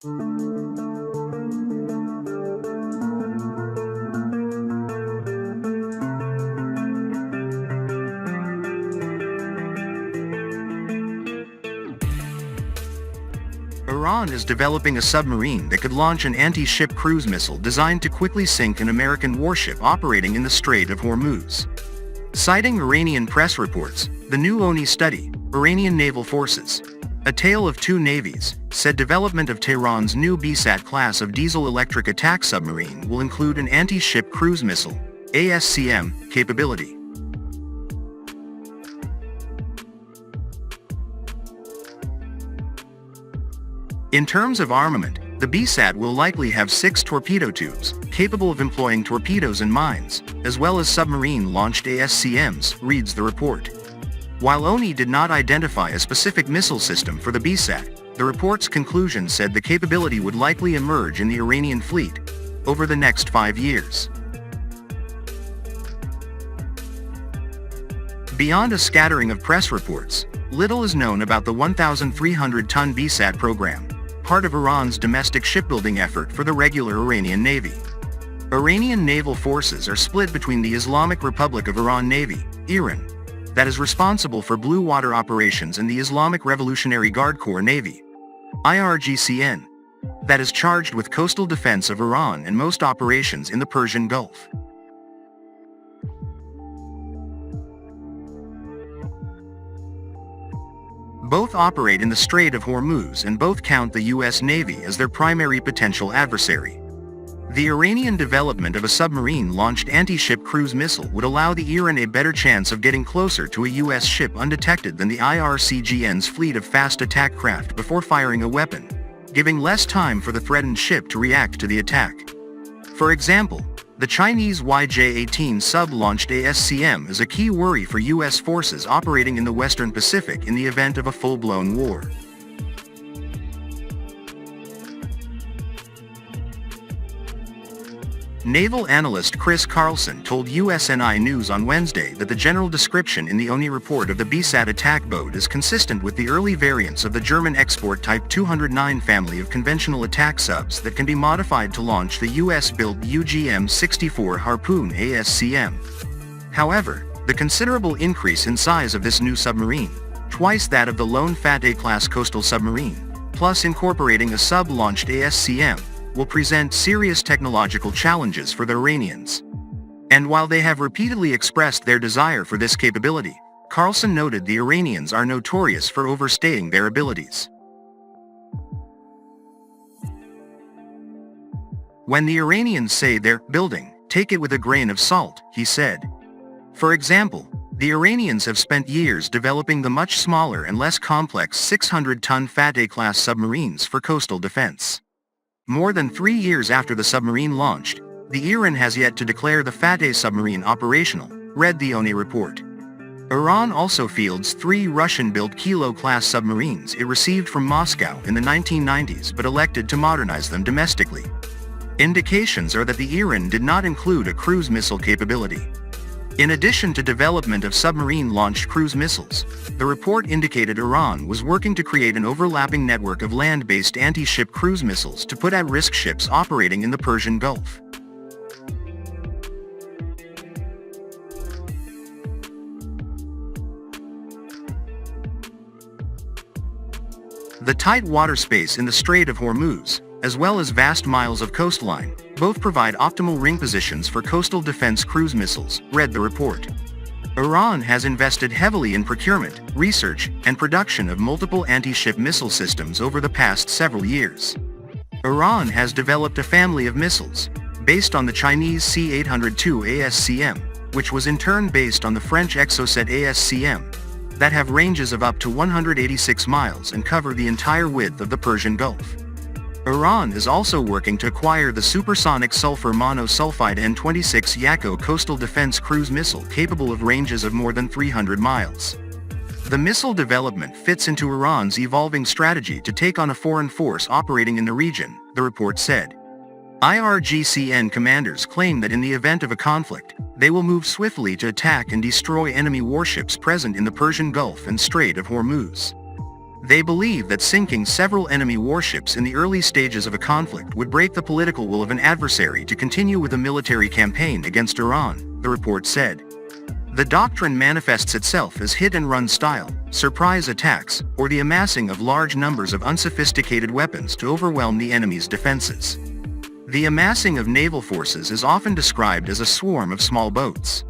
Iran is developing a submarine that could launch an anti-ship cruise missile designed to quickly sink an American warship operating in the Strait of Hormuz. Citing Iranian press reports, the new ONI study, Iranian Naval Forces, A Tale of Two Navies, said development of Tehran's new BSAT class of diesel-electric attack submarine will include an anti-ship cruise missile, ASCM, capability. In terms of armament, the BSAT will likely have 6 torpedo tubes, capable of employing torpedoes and mines, as well as submarine-launched ASCMs, reads the report. While ONI did not identify a specific missile system for the BSAT, the report's conclusion said the capability would likely emerge in the Iranian fleet over the next 5 years. Beyond a scattering of press reports, little is known about the 1,300-ton BSAT program, part of Iran's domestic shipbuilding effort for the regular Iranian Navy. Iranian naval forces are split between the Islamic Republic of Iran Navy, Iran, that is responsible for blue water operations, and the Islamic Revolutionary Guard Corps Navy, IRGCN, that is charged with coastal defense of Iran and most operations in the Persian Gulf. Both operate in the Strait of Hormuz and both count the U.S. Navy as their primary potential adversary. The Iranian development of a submarine-launched anti-ship cruise missile would allow the Iran a better chance of getting closer to a U.S. ship undetected than the IRCGN's fleet of fast attack craft before firing a weapon, giving less time for the threatened ship to react to the attack. For example, the Chinese YJ-18 sub-launched ASCM is a key worry for U.S. forces operating in the Western Pacific in the event of a full-blown war. Naval analyst Chris Carlson told USNI News on Wednesday that the general description in the ONI report of the BSAT attack boat is consistent with the early variants of the German export Type 209 family of conventional attack subs that can be modified to launch the US-built UGM-64 Harpoon ASCM. However, the considerable increase in size of this new submarine, twice that of the lone Fateh-class coastal submarine, plus incorporating a sub-launched ASCM, will present serious technological challenges for the Iranians. And while they have repeatedly expressed their desire for this capability, Carlson noted the Iranians are notorious for overstaying their abilities. When the Iranians say they're building, take it with a grain of salt, he said. For example, the Iranians have spent years developing the much smaller and less complex 600-ton Fateh-class submarines for coastal defense. More than 3 years after the submarine launched, the Iran has yet to declare the Fateh submarine operational, read the ONI report. Iran also fields 3 Russian-built Kilo-class submarines it received from Moscow in the 1990s but elected to modernize them domestically. Indications are that the Iran did not include a cruise missile capability. In addition to development of submarine-launched cruise missiles, the report indicated Iran was working to create an overlapping network of land-based anti-ship cruise missiles to put at risk ships operating in the Persian Gulf. The tight water space in the Strait of Hormuz, as well as vast miles of coastline, both provide optimal ring positions for coastal defense cruise missiles, read the report. Iran has invested heavily in procurement, research, and production of multiple anti-ship missile systems over the past several years. Iran has developed a family of missiles, based on the Chinese C-802 ASCM, which was in turn based on the French Exocet ASCM, that have ranges of up to 186 miles and cover the entire width of the Persian Gulf. Iran is also working to acquire the supersonic sulfur monosulfide N-26 Yako coastal defense cruise missile capable of ranges of more than 300 miles. The missile development fits into Iran's evolving strategy to take on a foreign force operating in the region, the report said. IRGCN commanders claim that in the event of a conflict, they will move swiftly to attack and destroy enemy warships present in the Persian Gulf and Strait of Hormuz. They believe that sinking several enemy warships in the early stages of a conflict would break the political will of an adversary to continue with a military campaign against Iran, the report said. The doctrine manifests itself as hit-and-run style, surprise attacks, or the amassing of large numbers of unsophisticated weapons to overwhelm the enemy's defenses. The amassing of naval forces is often described as a swarm of small boats.